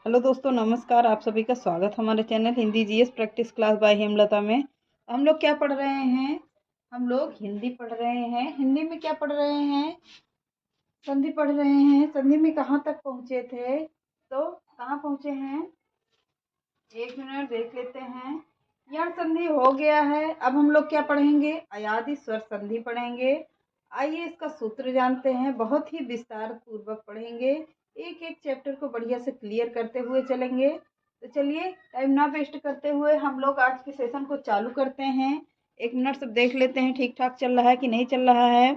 Hello दोस्तों, नमस्कार। आप सभी का स्वागत हमारे channel Hindi GS practice class by Hemlata में। हम लोग क्या पढ़ रहे हैं? हम लोग हिंदी पढ़ रहे हैं। हिंदी में क्या पढ़ रहे हैं? संधि पढ़ रहे हैं। संधि में कहाँ तक पहुँचे थे? तो कहाँ पहुँचे हैं? एक मिनट देख लेते हैं। यण संधि हो गया है। अब हम लोग क्या पढ़ेंगे? अयादि स्वर संधि पढ़ेंगे। आइए इसका सूत्र जानते हैं। बहुत ही विस्तार पूर्वक पढ़ेंगे। एक एक चैप्टर को बढ़िया से क्लियर करते हुए चलेंगे। तो चलिए टाइम ना वेस्ट करते हुए हम लोग आज के सेशन को चालू करते हैं। एक मिनट सब देख लेते हैं ठीक ठाक चल रहा है कि नहीं चल रहा है,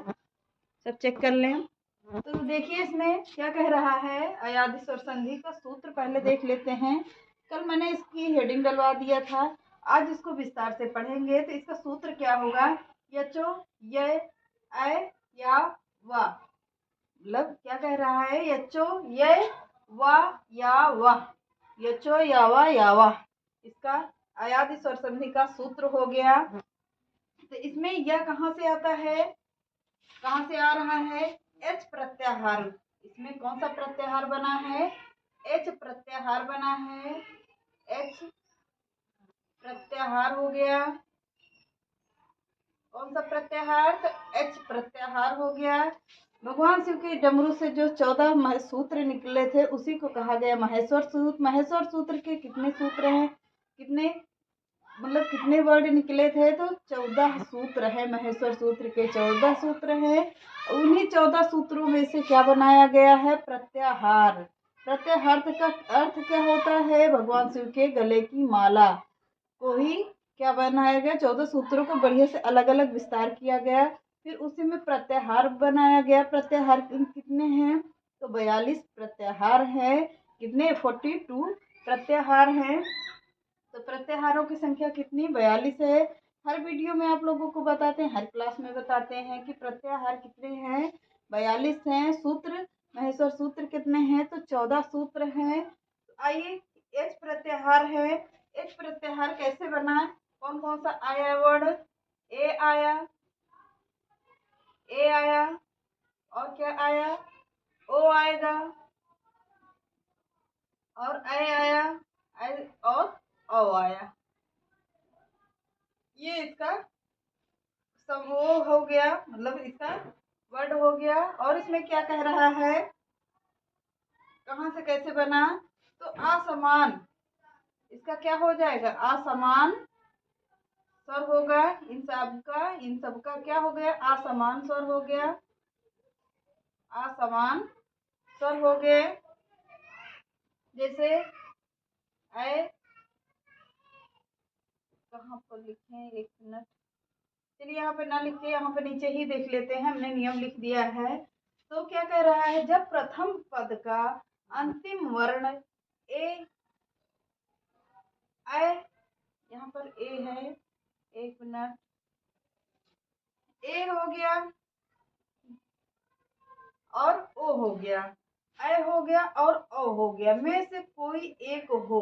सब चेक कर लें। तो देखिए इसमें क्या कह रहा है। अयादि स्वर संधि का सूत्र पहले देख लेते हैं। कल मैंने इसकी हेडिंग डलवा दिया था, आज इसको विस्तार से पढ़ेंगे। तो इसका सूत्र क्या होगा? यचो, य, ऐ, या, वा। मतलब क्या कह रहा है? यचो, य, वा, या, वा। यचो, या, वा। इसका अयादि स्वर संधि का सूत्र हो गया। तो इसमें यह कहाँ से आता है? कहाँ से आ रहा है? एच प्रत्याहार। इसमें कौन सा प्रत्याहार बना है? एच प्रत्याहार बना है। एच प्रत्याहार हो गया। कौन सा प्रत्याहार? तो एच प्रत्याहार हो गया। भगवान शिव के डमरू से जो 14 सूत्र निकले थे उसी को कहा गया महेश्वर सूत्र। महेश्वर सूत्र के कितने सूत्र हैं? कितने मतलब कितने वर्ड निकले थे? तो 14 सूत्र है। महेश्वर सूत्र के 14 सूत्र हैं। उन्हीं 14 सूत्रों में से क्या बनाया गया है? प्रत्याहार। प्रत्याहार का अर्थ क्या होता है? भगवान शिव के गले की माला को ही क्या बनाया गया? 14 सूत्रों को बढ़िया से अलग अलग विस्तार किया गया, फिर उसी में प्रत्याहार बनाया गया। प्रत्याहार कितने हैं? तो 42 प्रत्याहार है। कितने? 42 प्रत्याहार हैं। तो प्रत्याहारों की संख्या कितनी? 42 है। हर वीडियो में आप लोगों को बताते हैं, हर क्लास में बताते हैं कि प्रत्याहार कितने हैं? 42 हैं। सूत्र, महेश्वर सूत्र कितने हैं? तो 14 सूत्र हैं। आइए, एच प्रत्याहार है। एच प्रत्याहार कैसे बना? कौन कौन सा आया वर्ड? ए आया, ए आया, और क्या आया? ओ आएगा, और ऐ आया, और ओ आया। ये इसका समूह हो गया, मतलब इसका वर्ड हो गया। और इसमें क्या कह रहा है? कहाँ से कैसे बना? तो असमान, इसका क्या हो जाएगा? असमान स्वर होगा। इन सब का क्या हो गया? असमान स्वर हो गया। असमान स्वर हो गए। जैसे ऐ, कहाँ पर लिखें? एक मिनट, चलिए यहाँ पे ना लिख के यहाँ पे नीचे ही देख लेते हैं। हमने नियम लिख दिया है। तो क्या कह रहा है? जब प्रथम पद का अंतिम वर्ण ए, ऐ, यहाँ पर ए है, एक मिनट, ए हो गया और ओ हो गया, ऐ हो गया और ओ हो गया, में से कोई एक हो।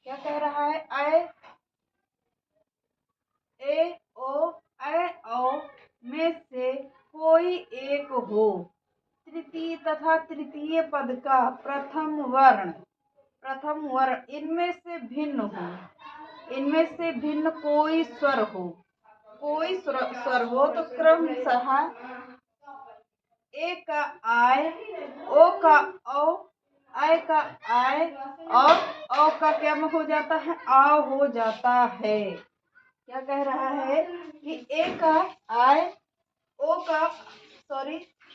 क्या कह रहा है? ऐ, ए, ओ, ऐ, ओ में से कोई एक हो। तृतीय तथा तृतीय पद का प्रथम वर्ण इनमें से भिन्न हो। इनमें से भिन्न कोई स्वर हो। कोई स्वर हो तो क्रमशः ए का आय, ओ का औ, आय का आय, और औ का क्या हो जाता है? आ हो जाता है। क्या कह रहा है कि ए का आय, ओ का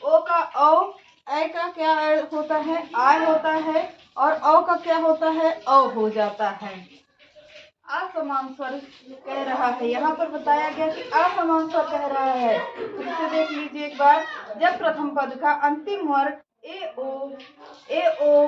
ओ का औ, ऐ का क्या होता है? आय होता है, और औ का क्या होता है? औ हो जाता है। असमान स्वर कह रहा है। यहाँ पर बताया गया कि असमान स्वर कह रहा है। फिर से देख लीजिए एक बार। जब प्रथम पद का अंतिम वर्ण ए ओ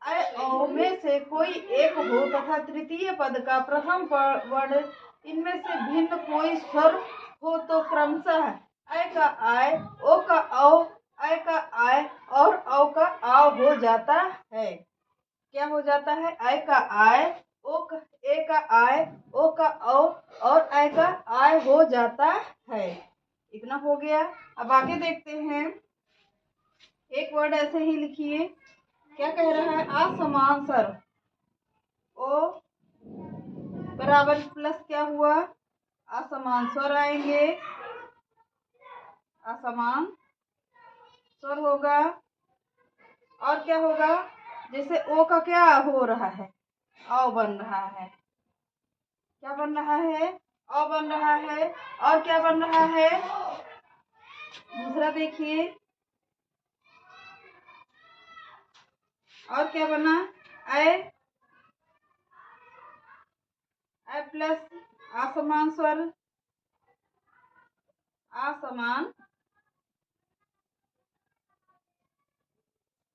ऐ ओ में से कोई एक हो तथा तृतीय पद का प्रथम वर्ण इनमें से भिन्न कोई स्वर हो तो क्रमशः ऐ का आय, ओ का औ, ऐ का आय और औ का आ हो जाता है। क्या हो जाता है? ऐ का आय, ए का आय, ओ का औ और ऐ का आय हो जाता है। इतना हो गया। अब आगे देखते हैं। एक वर्ड ऐसे ही लिखिए। क्या कह रहा है? असमान स्वर। ओ बराबर प्लस क्या हुआ, असमान स्वर आएंगे, असमान स्वर होगा। और क्या होगा, जैसे ओ का क्या हो रहा है, औ बन रहा है, क्या बन रहा है, औ बन रहा है। और क्या बन रहा है, दूसरा देखिए, और क्या बना, ए प्लस असमान स्वर, असमान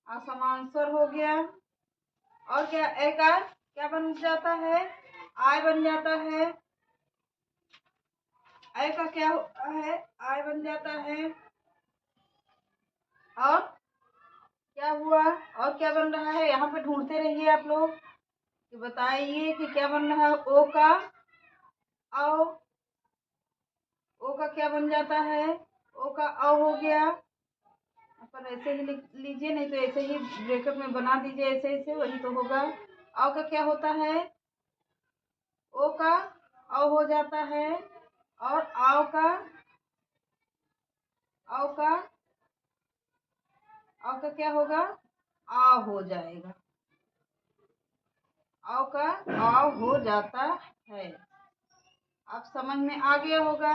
असमान स्वर हो गया। और क्या, ए का क्या बन जाता है, आय बन जाता है, ए का क्या होता है, आय बन जाता है। और क्या हुआ, और क्या बन रहा है, यहाँ पे ढूंढते रहिए आप लोग कि बताइए कि क्या बन रहा है। ओ का औ, ओ का क्या बन जाता है, ओ का औ हो गया। पर ऐसे ही लिख लीजिए, नहीं तो ऐसे ही ब्रेकअप में बना दीजिए, ऐसे ऐसे, वही तो होगा। औ का क्या होता है, ओ का औ हो जाता है। और आओ का, औ का, औ का क्या होगा, आ हो जाएगा, औ का आ हो जाता है। अब समझ में आ गया होगा।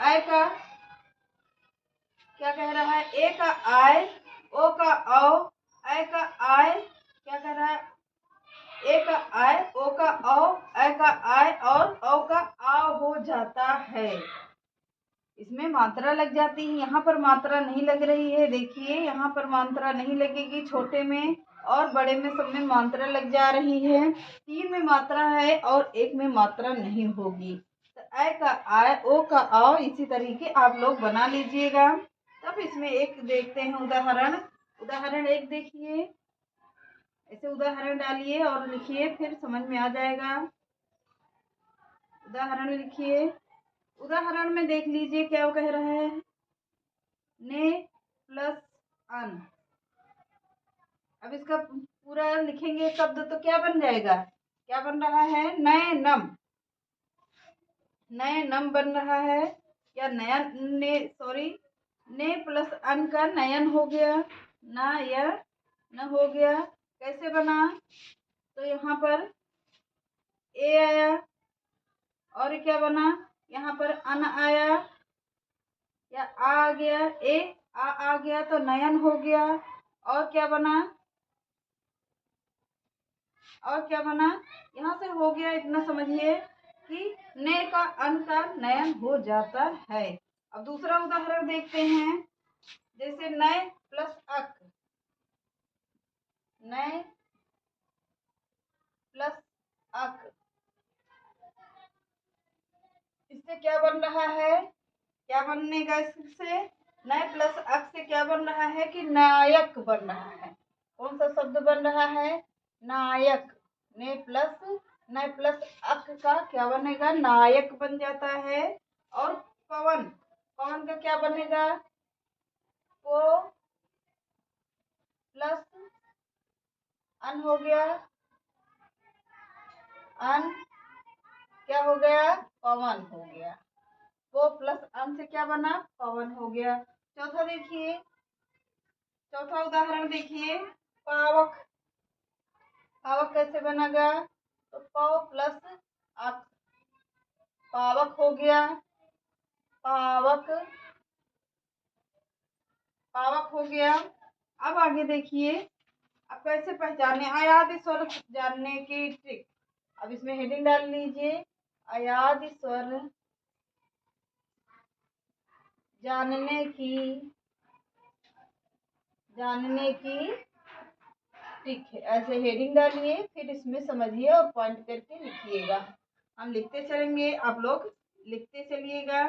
आय का क्या कह रहा है, ए का आय, ओ का औ, आय का आय क्या कह रहा है, ए का आय, ओ का औ, आय का आय और औ का आ हो जाता है। इसमें मात्रा लग जाती है, यहाँ पर मात्रा नहीं लग रही है, देखिए यहाँ पर मात्रा नहीं लगेगी, छोटे में और बड़े में सब में मात्रा लग जा रही है। 3 में मात्रा है और 1 में मात्रा नहीं होगी। तो ऐ का आय, ओ का औ, इसी तरीके आप लोग बना लीजिएगा। तब इसमें एक देखते हैं उदाहरण। उदाहरण 1 देखिए, ऐसे उदाहरण डालिए और लिखिए, फिर समझ में आ जाएगा। उदाहरण लिखिए, उदाहरण में देख लीजिए क्या कह रहा है, ने प्लस अन। अब इसका पूरा लिखेंगे शब्द तो क्या बन जाएगा, क्या बन रहा है, नयनम, नयनम बन रहा है। या नया ने, सॉरी, ने प्लस अन का नयन हो गया, ना या न हो गया। कैसे बना, तो यहाँ पर ए आया, और क्या बना, यहाँ पर अन आया, या आ गया, ए आ गया तो नयन हो गया। और क्या बना, और क्या बना, यहाँ से हो गया, इतना समझिए कि ने का अन का नयन हो जाता है। अब दूसरा उदाहरण देखते हैं, जैसे नय प्लस अक, नय प्लस अक, इससे क्या बन रहा है, क्या बनेगा इससे, नय प्लस अक से क्या बन रहा है कि नायक बन रहा है। कौन सा शब्द बन रहा है, नायक। ने प्लस नय प्लस अक का क्या बनेगा, नायक बन जाता है। और पवन, पवन का क्या बनेगा, को प्लस अन हो गया, अन क्या हो गया, पवन हो गया। वो प्लस अन से क्या बना, पवन हो गया। चौथा देखिए, चौथा उदाहरण देखिए, पावक। पावक कैसे बनेगा, तो पौ प्लस अक, पावक हो गया, पावक, पावक हो गया। अब आगे देखिए, अब कैसे पहचाने, अयाद स्वर जानने की ट्रिक। अब इसमें हेडिंग डाल लीजिए, अयाद स्वर जानने की ट्रिक है। ऐसे हेडिंग डालिए, फिर इसमें समझिए और पॉइंट करके लिखिएगा। हम लिखते चलेंगे, आप लोग लिखते चलिएगा।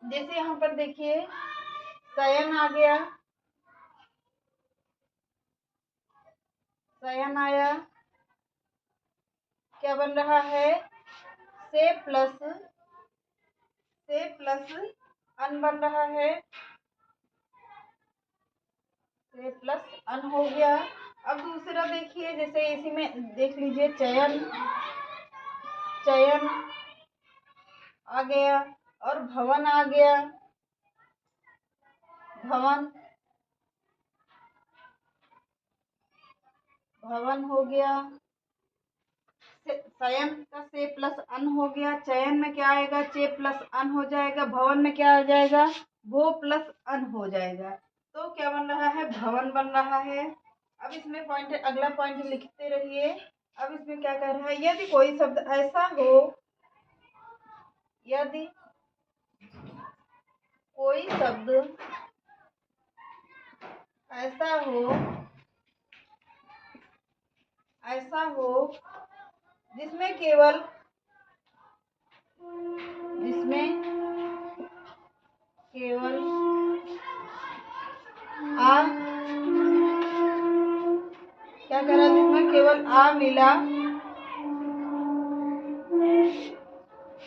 जैसे यहाँ पर देखिए, शयन आ गया, शयन आया, क्या बन रहा है, से प्लस अन बन रहा है, से प्लस अन हो गया। अब दूसरा देखिए, जैसे इसी में देख लीजिए, चयन, चयन आ गया और भवन आ गया, भवन, भवन हो गया। शयन का से प्लस अन हो गया, चयन में क्या आएगा, चे प्लस अन हो जाएगा, भवन में क्या आ जाएगा, भो प्लस अन हो जाएगा। तो क्या बन रहा है, भवन बन रहा है। अब इसमें पॉइंट, अगला पॉइंट लिखते रहिए। अब इसमें क्या कह रहा है, यदि कोई शब्द ऐसा हो, यदि कोई शब्द ऐसा हो, ऐसा हो जिसमें केवल, जिसमें केवल आ, क्या कह रहा है, जिसमें केवल आ मिला,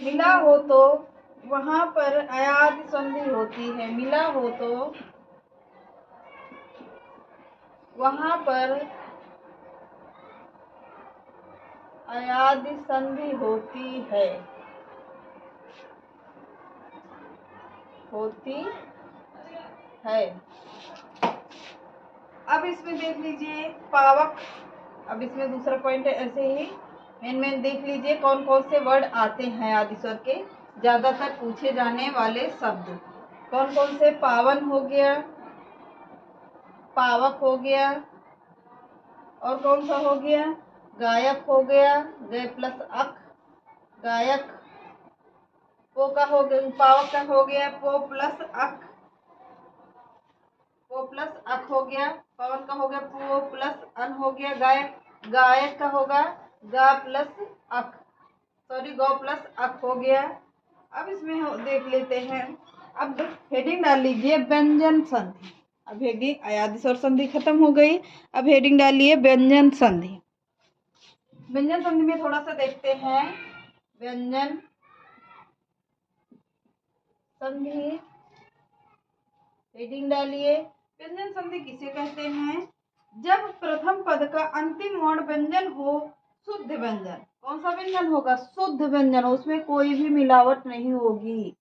मिला हो तो वहां पर अयाद संधि होती है। मिला हो तो वहां पर अयाद संधि होती है, होती है। अब इसमें देख लीजिए पावक। अब इसमें दूसरा पॉइंट है, ऐसे ही मेन देख लीजिए कौन कौन से वर्ड आते हैं आदि स्वर के ज्यादातर पूछे जाने वाले शब्द। कौन कौन से, पावन हो गया, पावक हो गया, और कौन सा हो गया, गायक हो गया, गय प्लस अक, गायक। पो का हो गया, पावक का हो गया पो प्लस अक, पो प्लस अक हो गया। पवन का हो गया पो प्लस अन हो गया। गायक, गायक का होगा गा प्लस अक, सॉरी गौ प्लस अक हो गया। अब इसमें देख लेते हैं। अब हेडिंग डाल लीजिए व्यंजन संधि। अब हेडिंग अयादि स्वर संधि खत्म हो गई। अब हेडिंग डालिए व्यंजन संधि। व्यंजन संधि में थोड़ा सा देखते हैं। व्यंजन संधि, हेडिंग डालिए। व्यंजन संधि किसे कहते हैं, जब प्रथम पद का अंतिम वर्ण व्यंजन हो, शुद्ध व्यंजन। कौन सा व्यंजन होगा, शुद्ध व्यंजन, उसमें कोई भी मिलावट नहीं होगी,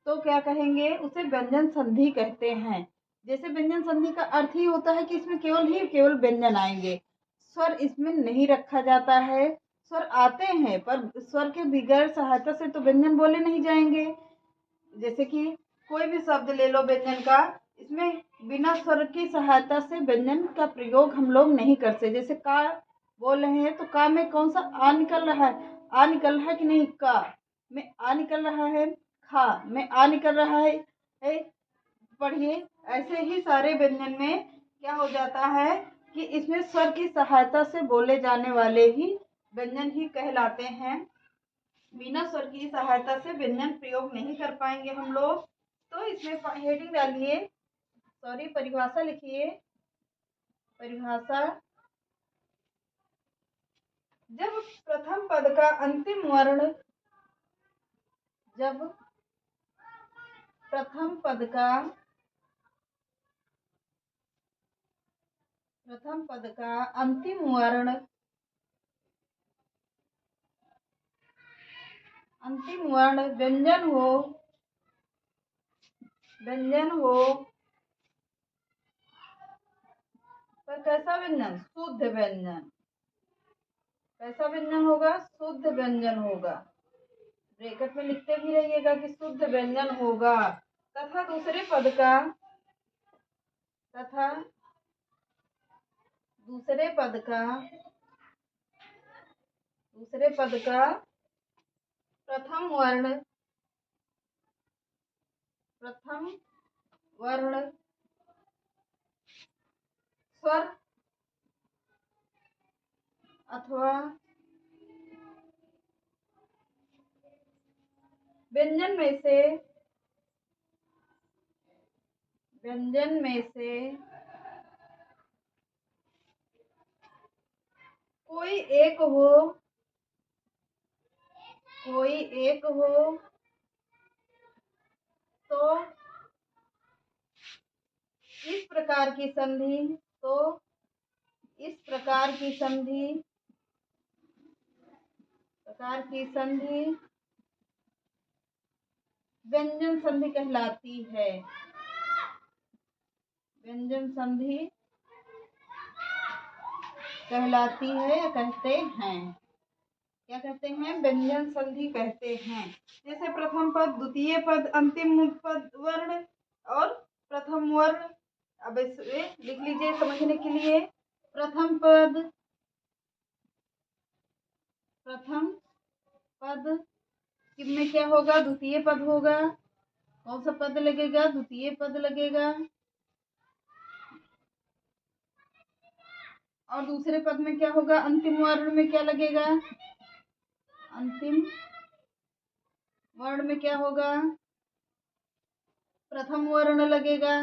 तो क्या कहेंगे, उसे व्यंजन संधि कहते हैं। जैसे व्यंजन संधि का अर्थ ही होता है कि इसमें केवल व्यंजन आएंगे, स्वर इसमें नहीं रखा जाता है। स्वर आते हैं पर स्वर के बगैर सहायता से तो व्यंजन बोले नहीं जाएंगे। जैसे कि कोई भी शब्द ले लो व्यंजन का, इसमें बिना स्वर की सहायता से व्यंजन का प्रयोग हम लोग नहीं करते। जैसे का बोल रहे हैं तो का में कौन सा आ निकल रहा है, आ निकल रहा है कि नहीं, का में आ निकल रहा है, खा में आ निकल रहा है। पढ़िए, ऐसे ही सारे व्यंजन में क्या हो जाता है कि इसमें स्वर की सहायता से बोले जाने वाले ही व्यंजन ही कहलाते हैं। बिना स्वर की सहायता से व्यंजन प्रयोग नहीं कर पाएंगे हम लोग। तो इसमें हेडिंग डालिए, सॉरी परिभाषा लिखिए। परिभाषा, जब प्रथम पद का अंतिम वर्ण, जब प्रथम पद का अंतिम वर्ण, व्यंजन हो, व्यंजन हो, पर कैसा व्यंजन, शुद्ध व्यंजन। कैसा व्यंजन होगा, शुद्ध व्यंजन होगा। ब्रैकेट में लिखते भी रहिएगा कि शुद्ध व्यंजन होगा। तथा दूसरे पद का, तथा दूसरे पद का, दूसरे पद का प्रथम वर्ण, प्रथम वर्ण स्वर अथवा व्यंजन में से, व्यंजन में से कोई एक हो, कोई एक हो तो इस प्रकार की संधि, तो इस प्रकार की संधि व्यंजन संधि कहलाती है। व्यंजन संधि कहलाती है या कहते हैं। क्या कहते हैं? व्यंजन संधि कहते हैं। जैसे प्रथम पद, द्वितीय पद, अंतिम पद वर्ण और प्रथम वर्ण। अब इसे लिख लीजिए समझने के लिए। प्रथम पद में क्या होगा? द्वितीय पद होगा। कौन सा पद लगेगा? द्वितीय पद लगेगा। और दूसरे पद में क्या होगा? अंतिम वर्ण में क्या लगेगा? अंतिम वर्ण में क्या होगा? प्रथम वर्ण लगेगा।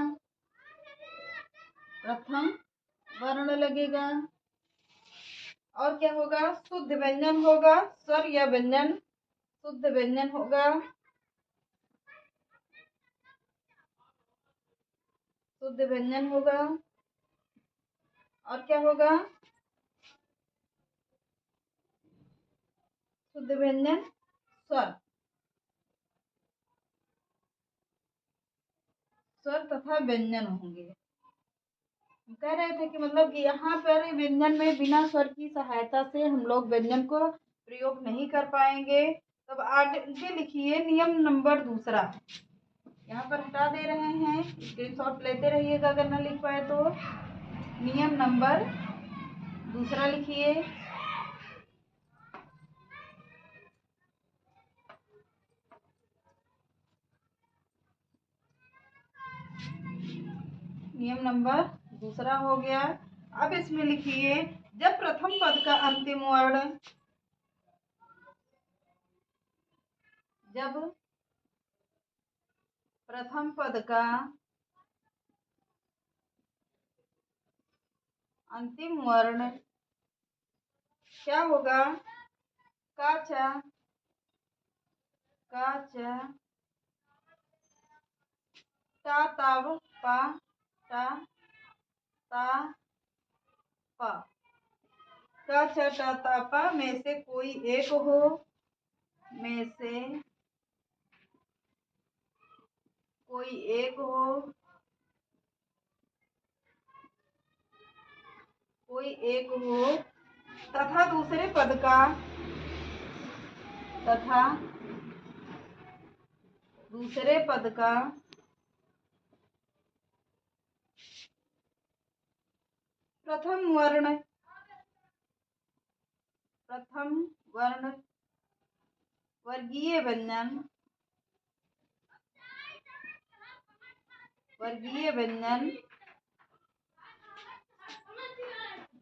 और क्या होगा? शुद्ध व्यंजन होगा। स्वर या व्यंजन शुद्ध व्यंजन होगा। और क्या होगा? शुद्ध व्यंजन स्वर तथा व्यंजन होंगे। कह रहे थे कि मतलब कि यहाँ पर व्यंजन में बिना स्वर की सहायता से हम लोग व्यंजन को प्रयोग नहीं कर पाएंगे। तब आगे लिखिए नियम नंबर 2। यहाँ पर हटा दे रहे हैं, स्क्रीनशॉट लेते रहिएगा अगर न लिख पाए तो। नियम नंबर 2 लिखिए। नियम नंबर 2 हो गया। अब इसमें लिखिए जब प्रथम पद का अंतिम वर्ण क्या होगा? का, चा, ता, ताव, पा, टा, ता, पा। का, चा, टा, ता, पा में से कोई एक हो। तथा दूसरे पद का प्रथम वर्ण वर्गीय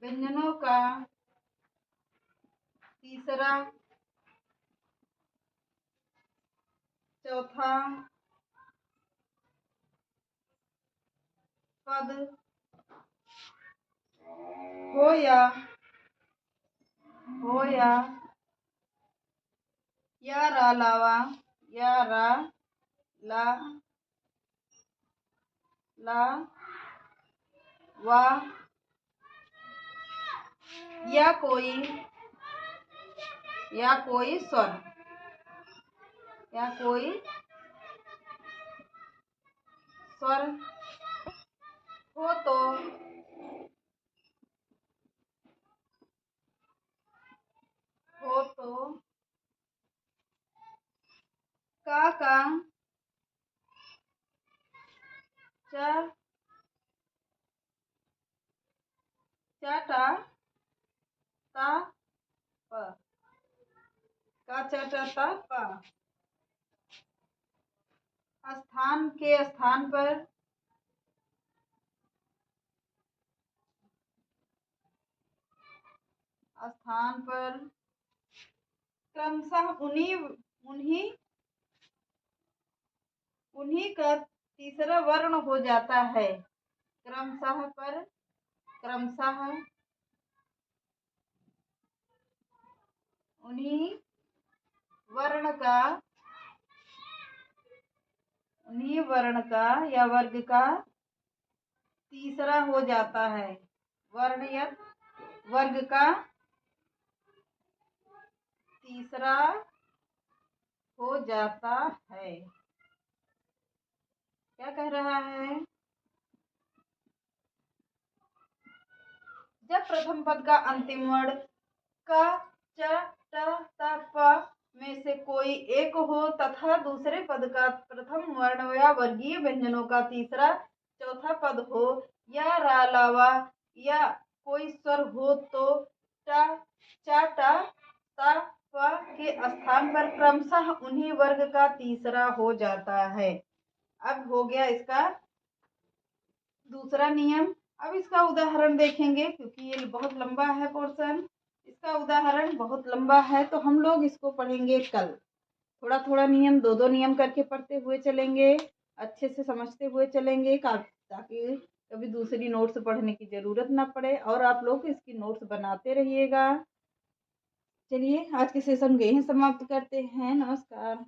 व्यंजनों का तीसरा, चौथा पद हो या रा, लावा, या रा, ला, वा, या कोई स्वर हो तो का, चा, टा, ता, प। का, चा, टा, ता, पा। स्थान के स्थान पर क्रमशः उन्हीं का तीसरा वर्ण हो जाता है। क्रमशः उन्हीं वर्ण का या वर्ग का तीसरा हो जाता है। वर्णयत वर्ग का तीसरा हो जाता है। क्या कह रहा है? जब प्रथम पद का अंतिम वर्ण क, च, ट, त, प में से कोई एक हो तथा दूसरे पद का प्रथम वर्ण या वर्गीय व्यंजनों का तीसरा चौथा पद हो या अलावा या कोई स्वर हो तो ट, च, ट, त, प के स्थान पर क्रमशः उन्हीं वर्ग का तीसरा हो जाता है। अब हो गया इसका दूसरा नियम। अब इसका उदाहरण देखेंगे क्योंकि ये बहुत लंबा है पोर्शन। इसका उदाहरण बहुत लंबा है तो हम लोग इसको पढ़ेंगे कल। थोड़ा थोड़ा नियम, दो दो नियम करके पढ़ते हुए चलेंगे, अच्छे से समझते हुए चलेंगे ताकि कभी दूसरी नोट्स पढ़ने की ज़रूरत ना पड़े और आप लोग इसकी नोट्स बनाते रहिएगा। चलिए आज के सेशन को यहीं समाप्त करते हैं। नमस्कार।